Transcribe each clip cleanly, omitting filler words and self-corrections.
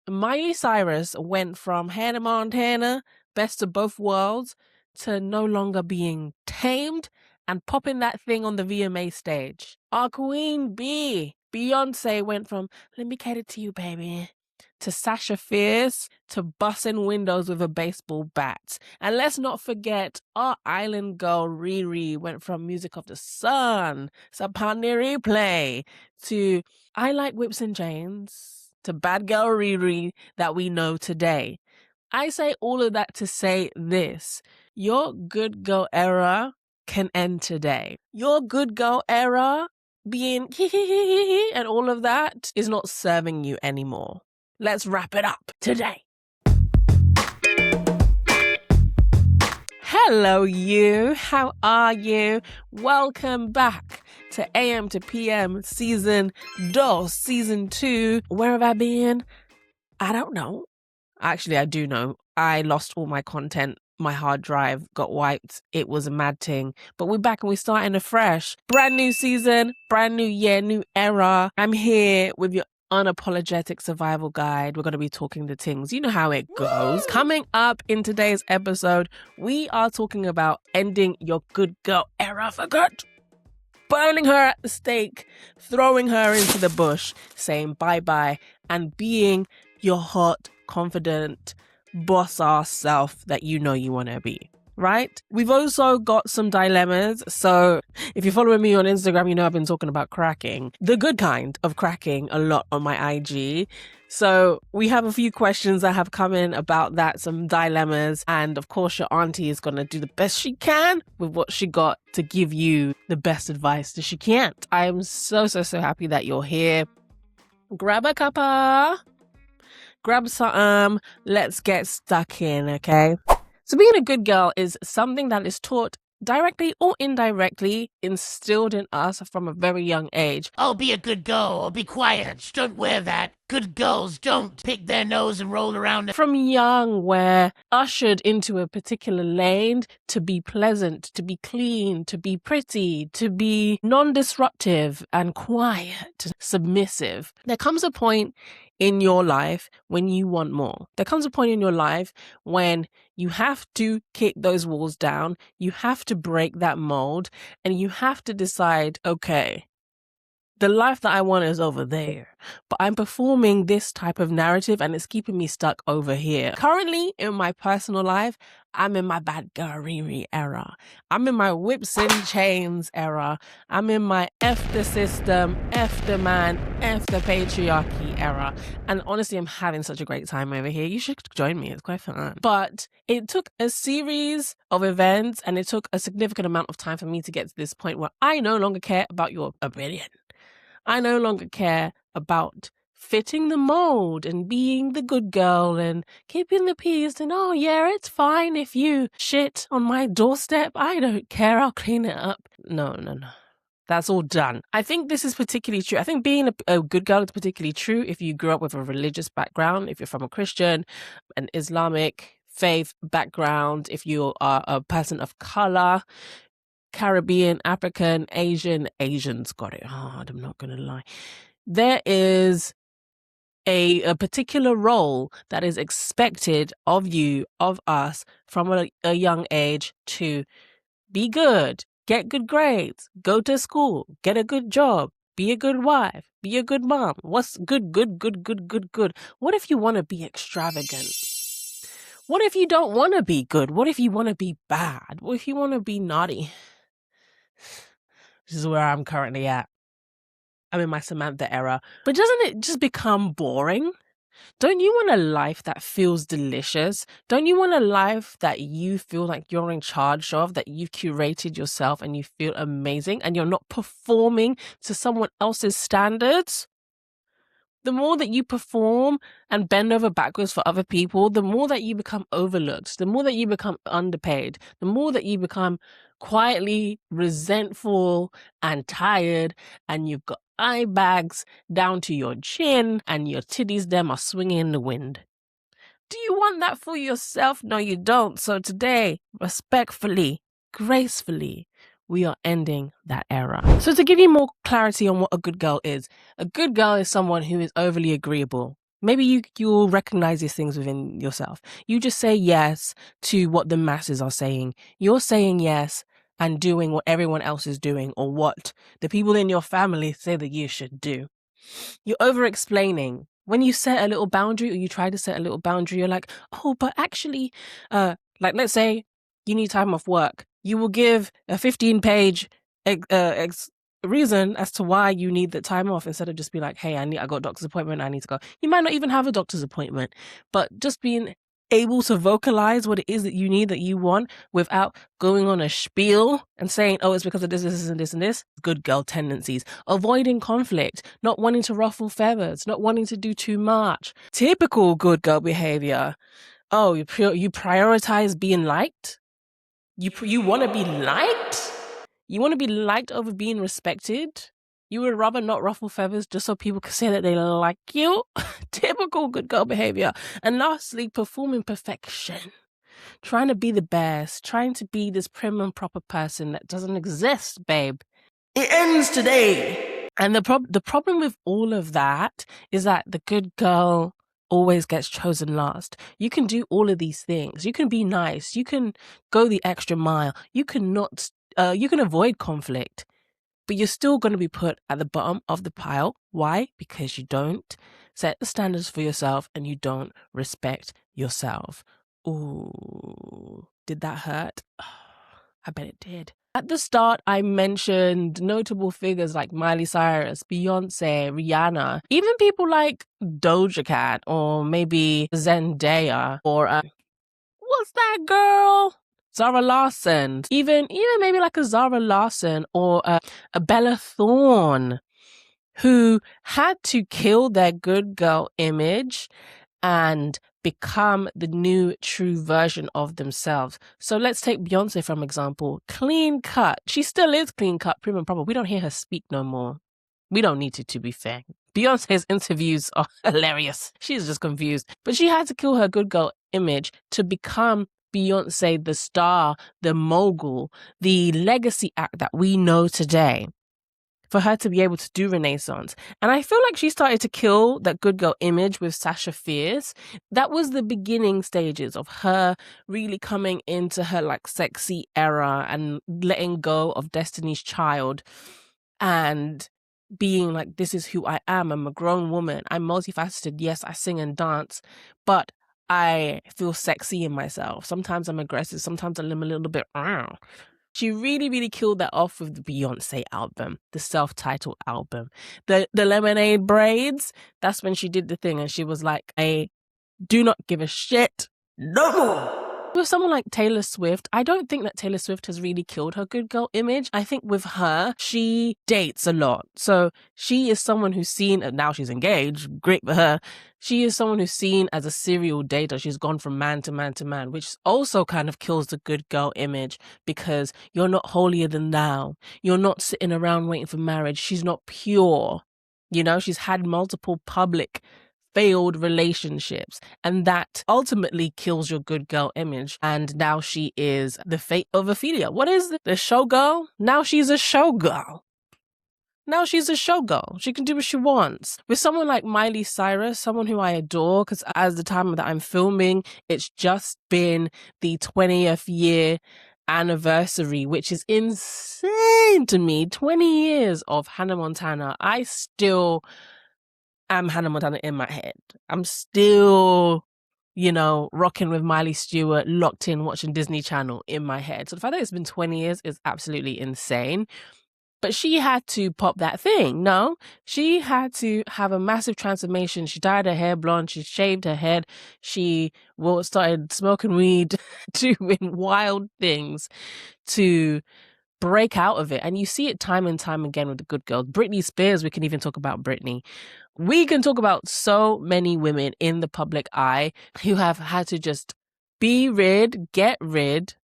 Miley Cyrus went from Hannah Montana, best of both worlds, to no longer being tamed and popping that thing on the VMA stage. Our queen bee, Beyonce, went from "Let me cater to you, baby," to Sasha Fierce, to busting windows with a baseball bat. And let's not forget our island girl Riri went from Music of the Sun, Sapani Replay, to I Like Whips and Chains, to Bad Girl Riri that we know today. I say all of that to say this: your good girl era can end today. Your good girl era being and all of that is not serving you anymore. Let's wrap it up today. Hello, you. How are you? Welcome back to AM to PM Season 2, Season 2. Where have I been? I don't know. Actually, I do know. I lost all my content. My hard drive got wiped. It was a mad thing. But we're back and we're starting afresh. Brand new season, brand new year, new era. I'm here with your unapologetic survival guide. We're going to be talking the things. You know how it goes. Coming up in today's episode, we are talking about ending your good girl era for good. Burning her at the stake, throwing her into the bush, saying bye-bye, and being your hot, confident, boss-ass self that you know you want to be, right? We've also got some dilemmas. So if you're following me on Instagram, you know I've been talking about cracking. The good kind of cracking a lot on my IG. So we have a few questions that have come in about that, some dilemmas. And of course, your auntie is going to do the best she can with what she got to give you the best advice that she can. I am so happy that you're here. Grab a cuppa. Grab some, let's get stuck in, okay? So being a good girl is something that is taught directly or indirectly, instilled in us from a very young age. Oh, be a good girl, or be quiet. Shh, don't wear that. Good girls don't pick their nose and roll around. From young, we're ushered into a particular lane to be pleasant, to be clean, to be pretty, to be non-disruptive and quiet, submissive. There comes a point in your life when you want more. There comes a point in your life when you have to kick those walls down, you have to break that mold, and you have to decide, okay, the life that I want is over there, but I'm performing this type of narrative and it's keeping me stuck over here. Currently, in my personal life, I'm in my bad girl Riri era. I'm in my whips and chains era. I'm in my F the system, F the man, F the patriarchy era. And honestly, I'm having such a great time over here. You should join me. It's quite fun. But it took a series of events and it took a significant amount of time for me to get to this point where I no longer care about your opinion. I no longer care about fitting the mold and being the good girl and keeping the peace and, oh yeah, it's fine if you shit on my doorstep. I don't care. I'll clean it up. No. That's all done. I think this is particularly true. I think being a good girl is particularly true if you grew up with a religious background, if you're from a Christian, an Islamic faith background, if you are a person of color, Caribbean, African, Asians got it hard, I'm not going to lie. There is a particular role that is expected of you, of us, from a young age to be good, get good grades, go to school, get a good job, be a good wife, be a good mom. What's good? What if you want to be extravagant? What if you don't want to be good? What if you want to be bad? What if you want to be naughty? This is where I'm currently at. I'm in my Samantha era. But doesn't it just become boring? Don't you want a life that feels delicious? Don't you want a life that you feel like you're in charge of, that you've curated yourself and you feel amazing and you're not performing to someone else's standards? The more that you perform and bend over backwards for other people, the more that you become overlooked, the more that you become underpaid, the more that you become quietly resentful and tired, and you've got eye bags down to your chin and your titties them are swinging in the wind. Do you want that for yourself? No, you don't. So today, respectfully, gracefully, we are ending that era. So to give you more clarity on what a good girl is someone who is overly agreeable. Maybe you'll recognize these things within yourself. You just say yes to what the masses are saying. You're saying yes and doing what everyone else is doing, or what the people in your family say that you should do. You're over-explaining. When you set a little boundary, or you try to set a little boundary, you're like, oh, but actually, like, let's say you need time off work. You will give a 15-page reason as to why you need the time off, instead of just be like, hey, I got a doctor's appointment, I need to go. You might not even have a doctor's appointment, but just being able to vocalize what it is that you need, that you want, without going on a spiel and saying, oh, it's because of this and this and this. Good girl tendencies. Avoiding conflict, not wanting to ruffle feathers, not wanting to do too much. Typical good girl behavior. Oh, you prioritize being liked? You want to be liked? You want to be liked over being respected? You would rather not ruffle feathers just so people can say that they like you? Typical good girl behavior. And lastly, performing perfection. Trying to be the best. Trying to be this prim and proper person that doesn't exist, babe. It ends today. And the problem with all of that is that the good girl always gets chosen last. You can do all of these things. You can be nice. You can go the extra mile. You can avoid conflict, but you're still going to be put at the bottom of the pile. Why? Because you don't set the standards for yourself and you don't respect yourself. Ooh, did that hurt? I bet it did. At the start, I mentioned notable figures like Miley Cyrus, Beyonce, Rihanna, even people like Doja Cat, or maybe Zendaya, or what's that girl? Zara Larsson. Even maybe like a Zara Larsson or a Bella Thorne, who had to kill their good girl image and become the new true version of themselves. So let's take Beyonce from example. Clean cut. She still is clean cut, prim and proper. We don't hear her speak no more. We don't need to be fair. Beyonce's interviews are hilarious. She's just confused. But she had to kill her good girl image to become Beyonce, the star, the mogul, the legacy act that we know today, for her to be able to do Renaissance. And I feel like she started to kill that good girl image with Sasha Fierce. That was the beginning stages of her really coming into her like sexy era and letting go of Destiny's Child and being like, this is who I am. I'm a grown woman. I'm multifaceted. Yes, I sing and dance, but I feel sexy in myself. Sometimes I'm aggressive. Sometimes I'm a little bit. She really, really killed that off with the Beyonce album, the self-titled album. The Lemonade braids, that's when she did the thing and she was like, I do not give a shit no more. With someone like Taylor Swift, I don't think that Taylor Swift has really killed her good girl image. I think with her, she dates a lot. So she is someone who's seen, and now she's engaged, great for her. She is someone who's seen as a serial dater. She's gone from man to man to man, which also kind of kills the good girl image, because you're not holier than thou. You're not sitting around waiting for marriage. She's not pure. You know, she's had multiple public failed relationships, and that ultimately kills your good girl image. And now she is the fate of Ophelia. What is the showgirl? Now she's a showgirl. Now she's a showgirl. She can do what she wants. With someone like Miley Cyrus, someone who I adore, because as the time that I'm filming, it's just been the 20th year anniversary, which is insane to me. 20 years of Hannah Montana. I still am Hannah Montana in my head. I'm still, rocking with Miley Stewart, locked in, watching Disney Channel in my head. So the fact that it's been 20 years is absolutely insane. But she had to pop that thing. No, she had to have a massive transformation. She dyed her hair blonde. She shaved her head. She started smoking weed, doing wild things to break out of it. And you see it time and time again with the good girls. Britney Spears, we can even talk about Britney. We can talk about so many women in the public eye who have had to just get rid.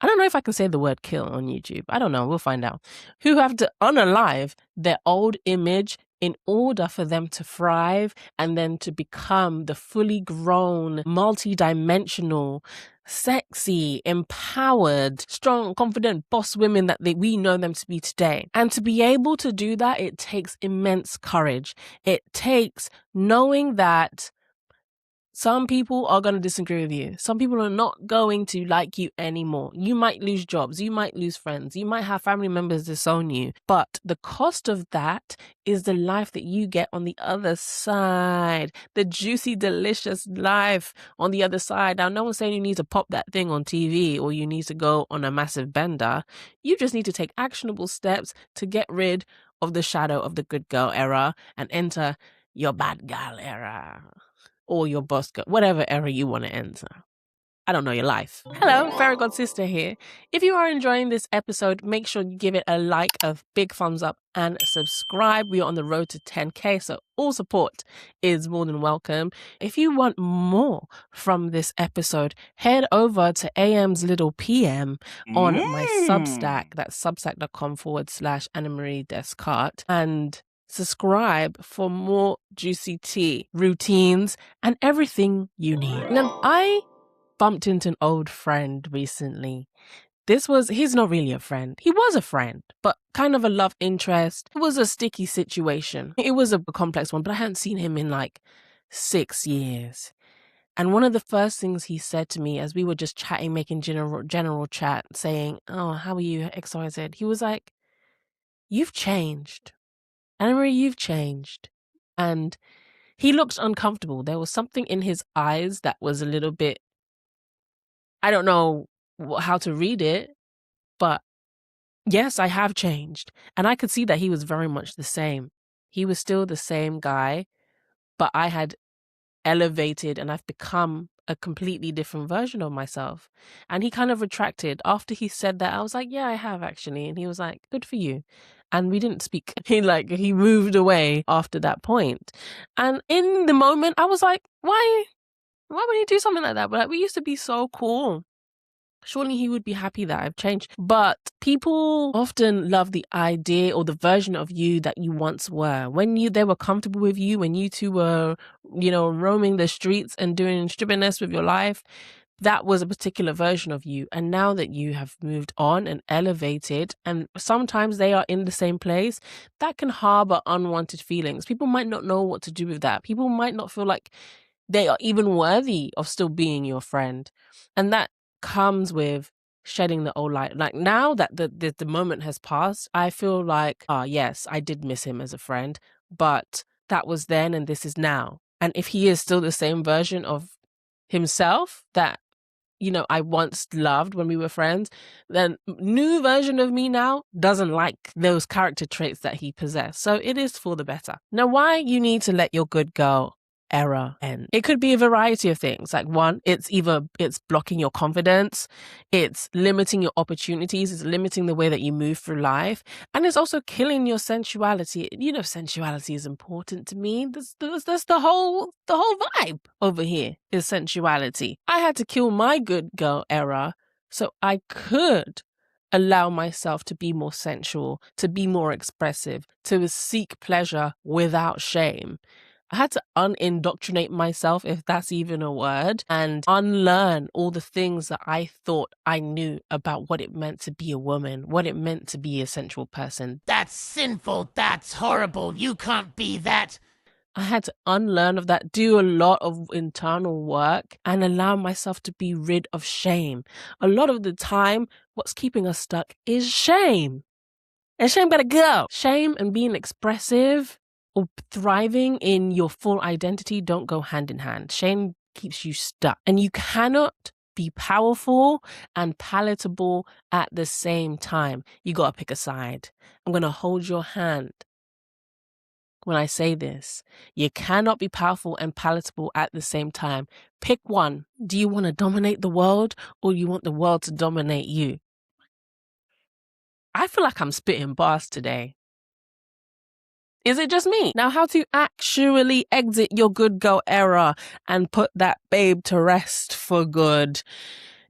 I don't know if I can say the word kill on YouTube. I don't know. We'll find out. Who have to unalive their old image in order for them to thrive and then to become the fully grown, multi-dimensional, sexy, empowered, strong, confident boss women that we know them to be today. And to be able to do that, it takes immense courage. It takes knowing that some people are going to disagree with you. Some people are not going to like you anymore. You might lose jobs. You might lose friends. You might have family members disown you. But the cost of that is the life that you get on the other side. The juicy, delicious life on the other side. Now, no one's saying you need to pop that thing on TV or you need to go on a massive bender. You just need to take actionable steps to get rid of the shadow of the good girl era and enter your bad girl era. Or your boss, whatever era you want to enter. I don't know your life. Hello, Fairy God Sister here. If you are enjoying this episode, make sure you give it a like, a big thumbs up, and subscribe. We are on the road to 10K, so all support is more than welcome. If you want more from this episode, head over to AM's Little PM on my Substack. That's substack.com/Annemarie Descartes. And subscribe for more juicy tea, routines, and everything you need. Now, I bumped into an old friend recently. He's not really a friend. He was a friend, but kind of a love interest. It was a sticky situation. It was a complex one, but I hadn't seen him in like 6 years. And one of the first things he said to me as we were just chatting, making general chat, saying, "Oh, how are you, XYZ?" He was like, "You've changed. Annemarie, you've changed." And he looked uncomfortable. There was something in his eyes that was a little bit, I don't know how to read it, but yes, I have changed. And I could see that he was very much the same. He was still the same guy, but I had elevated and I've become a completely different version of myself. And he kind of retracted. After he said that, I was like, yeah, I have actually. And he was like, good for you. And we didn't speak. He moved away after that point. And in the moment, I was like, why would he do something like that? But we used to be so cool. Surely he would be happy that I've changed. But people often love the idea or the version of you that you once were. When they were comfortable with you, when you two were, roaming the streets and doing stupidness with your life, that was a particular version of you. And now that you have moved on and elevated, and sometimes they are in the same place, that can harbor unwanted feelings. People might not know what to do with that. People might not feel like they are even worthy of still being your friend. And that comes with shedding the old light. Like now that the moment has passed, I feel like, yes, I did miss him as a friend, but that was then and this is now. And if he is still the same version of himself that, I once loved when we were friends, then new version of me now doesn't like those character traits that he possessed. So it is for the better. Now, why you need to let your good girl era end? It could be a variety of things. Like one, it's blocking your confidence, it's limiting your opportunities, it's limiting the way that you move through life, and it's also killing your sensuality. Sensuality is important to me. That's the whole vibe over here is sensuality. I had to kill my good girl era so I could allow myself to be more sensual, to be more expressive, to seek pleasure without shame. I had to unindoctrinate myself, if that's even a word, and unlearn all the things that I thought I knew about what it meant to be a woman, what it meant to be a sensual person. That's sinful. That's horrible. You can't be that. I had to unlearn of that, do a lot of internal work, and allow myself to be rid of shame. A lot of the time, what's keeping us stuck is shame. And shame gotta go. Shame and being expressive or thriving in your full identity don't go hand in hand. Shame keeps you stuck. And you cannot be powerful and palatable at the same time. You gotta pick a side. I'm gonna hold your hand when I say this. You cannot be powerful and palatable at the same time. Pick one. Do you want to dominate the world or you want the world to dominate you? I feel like I'm spitting bars today. Is it just me? Now, how to actually exit your good girl era and put that babe to rest for good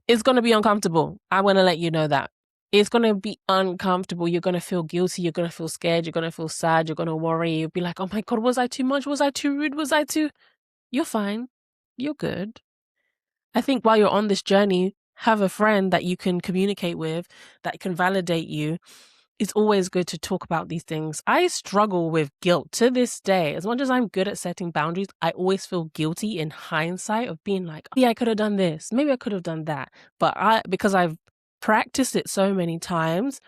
is going to be uncomfortable. I want to let you know that. It's going to be uncomfortable. You're going to feel guilty. You're going to feel scared. You're going to feel sad. You're going to worry. You'll be like, oh my God, was I too much? Was I too rude? You're fine. You're good. I think while you're on this journey, have a friend that you can communicate with, that can validate you. It's always good to talk about these things. I struggle with guilt to this day. As much as I'm good at setting boundaries, I always feel guilty in hindsight of being like, yeah, I could have done this. Maybe I could have done that. But because I've practiced it so many times,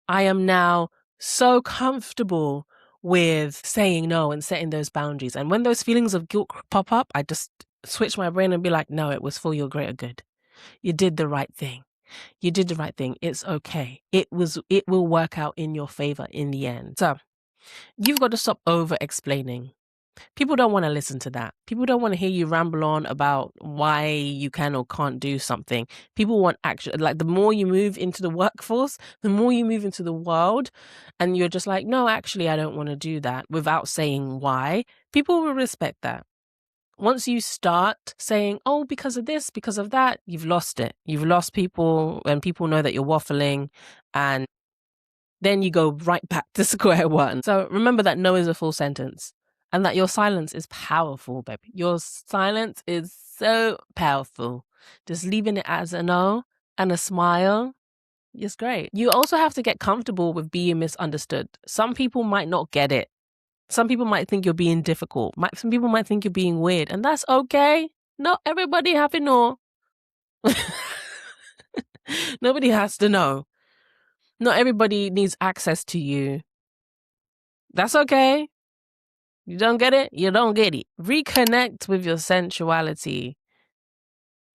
I am now so comfortable with saying no and setting those boundaries. And when those feelings of guilt pop up, I just switch my brain and be like, no, it was for your greater good. You did the right thing. You did the right thing. It's okay. It will work out in your favor in the end. So you've got to stop over explaining. People don't want to listen to that. People don't want to hear you ramble on about why you can or can't do something. People want action. Like the more you move into the workforce, the more you move into the world, and you're just like, no, actually, I don't want to do that, without saying why, people will respect that. Once you start saying, oh, because of this, because of that, you've lost it. You've lost people, and people know that you're waffling, and then you go right back to square one. So remember that no is a full sentence, and that your silence is powerful, baby. Your silence is so powerful. Just leaving it as a no and a smile is great. You also have to get comfortable with being misunderstood. Some people might not get it. Some people might think you're being difficult. Some people might think you're being weird, and that's okay. Not everybody have to know. Nobody has to know. Not everybody needs access to you. That's okay. You don't get it? You don't get it. Reconnect with your sensuality.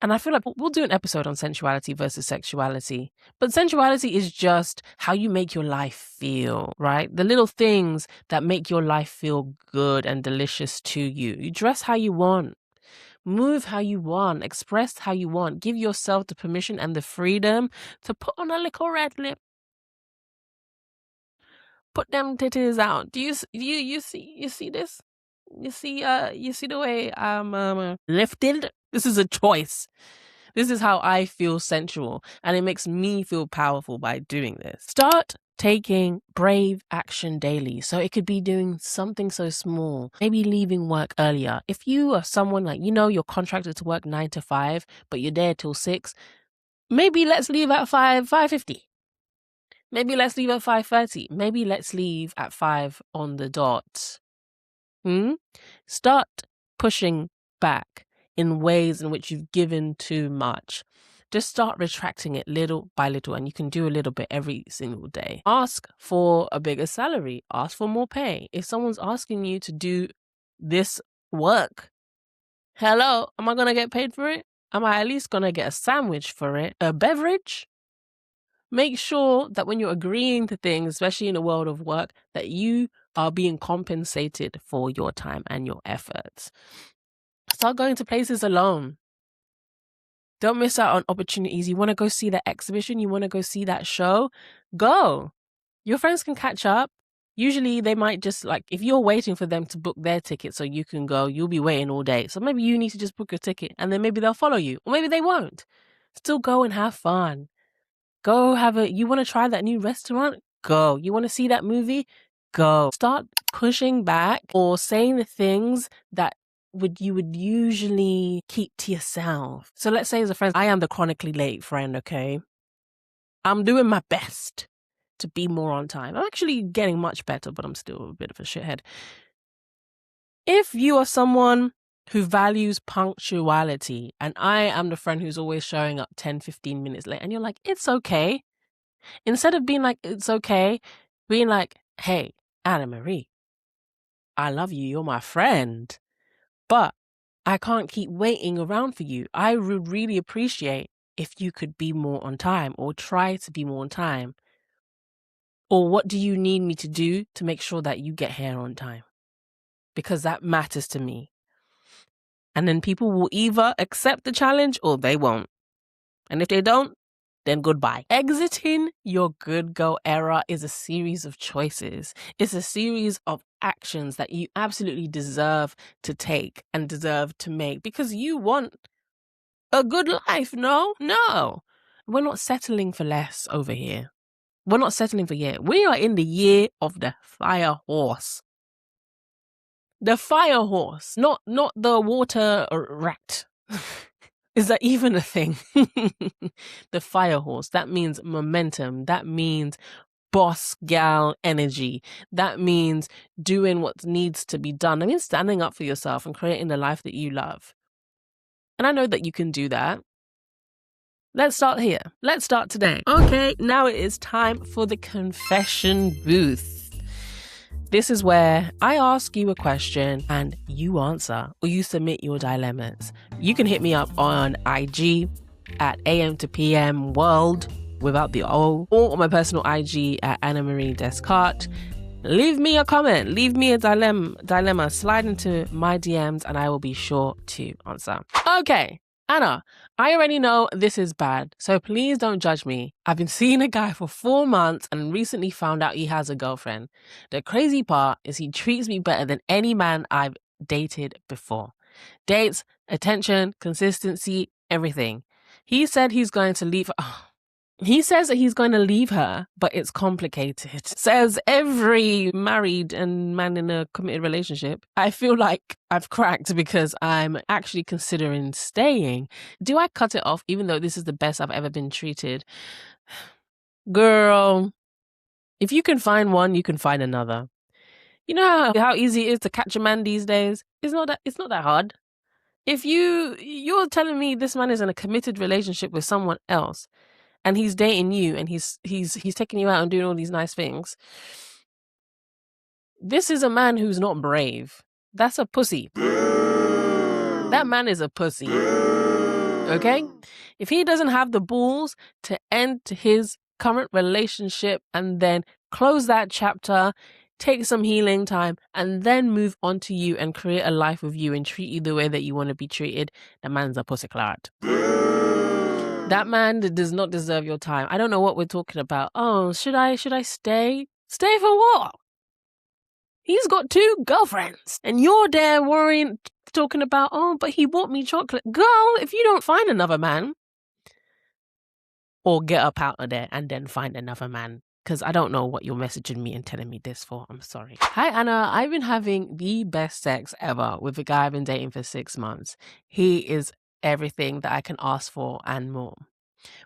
And I feel like we'll do an episode on sensuality versus sexuality. But sensuality is just how you make your life feel, right? The little things that make your life feel good and delicious to you. You dress how you want. Move how you want. Express how you want. Give yourself the permission and the freedom to put on a little red lip. Put them titties out. Do you see this? You see the way I'm lifted? This is a choice. This is how I feel sensual, and it makes me feel powerful by doing this. Start taking brave action daily. So it could be doing something so small, maybe leaving work earlier. If you are someone like, you're contracted to work 9 to 5, but you're there till 6, maybe let's leave at 5:50. Maybe let's leave at 5:30. Maybe let's leave at 5 on the dot. Start pushing back in ways in which you've given too much. Just start retracting it little by little, and you can do a little bit every single day. Ask for a bigger salary. Ask for more pay. If someone's asking you to do this work, hello, am I going to get paid for it? Am I at least going to get a sandwich for it? A beverage? Make sure that when you're agreeing to things, especially in the world of work, that you are being compensated for your time and your efforts. Start going to places alone. Don't miss out on opportunities. You want to go see that exhibition? You want to go see that show? Go. Your friends can catch up. Usually they might just if you're waiting for them to book their ticket so you can go, you'll be waiting all day. So maybe you need to just book your ticket, and then maybe they'll follow you, or maybe they won't. Still go and have fun. Go you want to try that new restaurant? Go. You want to see that movie? Go. Start pushing back or saying the things that you would usually keep to yourself. So let's say as a friend, I am the chronically late friend, okay? I'm doing my best to be more on time. I'm actually getting much better, but I'm still a bit of a shithead. If you are someone who values punctuality, and I am the friend who's always showing up 10, 15 minutes late, and you're like, it's okay. Instead of being like, it's okay, being like, hey, Anna Marie, I love you. You're my friend. But I can't keep waiting around for you. I would really appreciate if you could be more on time, or try to be more on time. Or what do you need me to do to make sure that you get here on time? Because that matters to me. And then people will either accept the challenge or they won't. And if they don't, then goodbye. Exiting your good girl era is a series of choices. It's a series of actions that you absolutely deserve to take and deserve to make, because you want a good life. No. we're not settling for less over here. We're not settling for yet. We are in the year of the fire horse. The fire horse, not the water rat. Is that even a thing? The fire horse. That means momentum. That means boss gal energy. That means doing what needs to be done. I mean, standing up for yourself and creating the life that you love. And I know that you can do that. Let's start here. Let's start today. Okay, now it is time for the confession booth. This is where I ask you a question and you answer, or you submit your dilemmas. You can hit me up on IG at AM to PM World without the O, or on my personal IG at Anna Marie Descartes. Leave me a comment, leave me a dilemma, slide into my DMs and I will be sure to answer. Okay, Anna, I already know this is bad, so please don't judge me. I've been seeing a guy for 4 months and recently found out he has a girlfriend. The crazy part is he treats me better than any man I've dated before. Dates, attention, consistency, everything. He said he's going to leave. He says that he's going to leave her, but it's complicated. Says every married and man in a committed relationship. I feel like I've cracked because I'm actually considering staying. Do I cut it off even though this is the best I've ever been treated? Girl, if you can find one, you can find another. You know how easy it is to catch a man these days? It's not that hard. If you're telling me this man is in a committed relationship with someone else, and he's dating you and he's taking you out and doing all these nice things. This is a man who's not brave. That's a pussy. That man is a pussy. Okay? If he doesn't have the balls to end his current relationship and then close that chapter, take some healing time, and then move on to you and create a life with you and treat you the way that you want to be treated, the man's a pussy clot. That man does not deserve your time. I don't know what we're talking about. Oh, should I stay? Stay for what? He's got 2 girlfriends. And you're there worrying, talking about, oh, but he bought me chocolate. Girl, if you don't find another man, or get up out of there and then find another man. Because I don't know what you're messaging me and telling me this for. I'm sorry. Hi, Anna. I've been having the best sex ever with a guy I've been dating for 6 months. He is everything that I can ask for and more.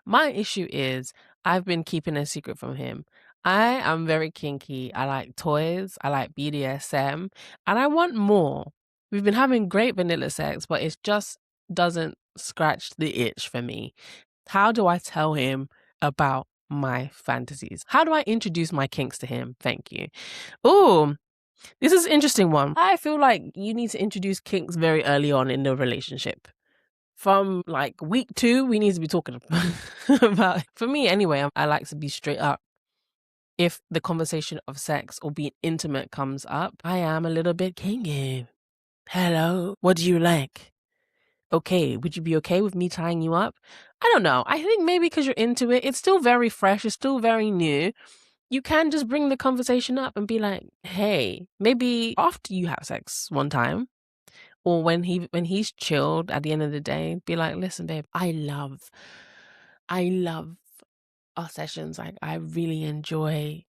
My issue is I've been keeping a secret from him. I am very kinky. I like toys. I like BDSM. And I want more. We've been having great vanilla sex, but it just doesn't scratch the itch for me. How do I tell him about my fantasies? How do I introduce my kinks to him? Thank you. Oh, this is an interesting one. I feel like you need to introduce kinks very early on in the relationship. From like week 2, we need to be talking about, for me anyway, I like to be straight up. If the conversation of sex or being intimate comes up, I am a little bit kinky. Hello, what do you like? Okay, would you be okay with me tying you up? I don't know. I think maybe because you're into it, it's still very fresh, it's still very new. You can just bring the conversation up and be like, hey, maybe after you have sex one time, or when he's chilled at the end of the day, be like, listen, babe, I love our sessions. Like, I really enjoy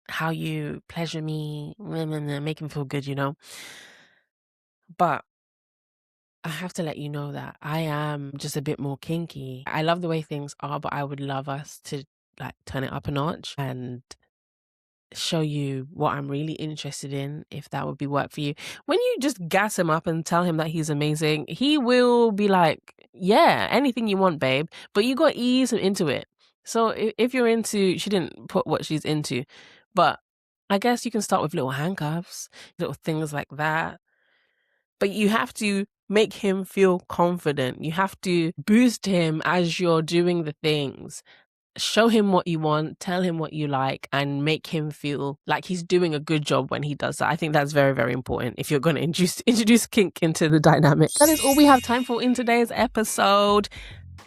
how you pleasure me, make me feel good, you know. But I have to let you know that I am just a bit more kinky. I love the way things are, but I would love us to like turn it up a notch and show you what I'm really interested in, if that would be work for you. When you just gas him up and tell him that he's amazing, he will be like, yeah, anything you want, babe. But you got to ease him into it. So if you're into, she didn't put what she's into, but I guess you can start with little handcuffs, little things like that. But you have to make him feel confident. You have to boost him as you're doing the things. Show him what you want, tell him what you like, and make him feel like he's doing a good job when he does that. I think that's very, very important if you're going to introduce kink into the dynamic. That is all we have time for in today's episode.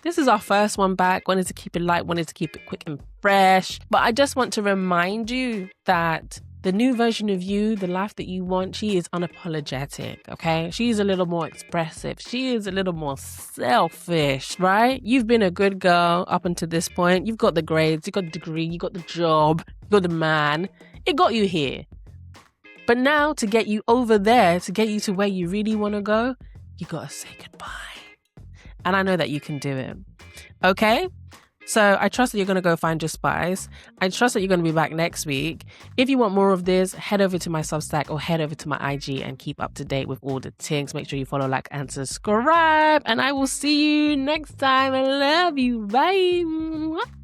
This is our first one back. Wanted to keep it light, wanted to keep it quick and fresh. But I just want to remind you that The new version of you, the life that you want, she is unapologetic, okay? She's a little more expressive. She is a little more selfish, right? You've been a good girl up until this point. You've got the grades, you got the degree, you got the job, you got the man. It got you here. But now to get you over there, to get you to where you really want to go, you got to say goodbye. And I know that you can do it. Okay? So I trust that you're going to go find your spice. I trust that you're going to be back next week. If you want more of this, head over to my Substack or head over to my IG and keep up to date with all the things. Make sure you follow, like, and subscribe. And I will see you next time. I love you. Bye.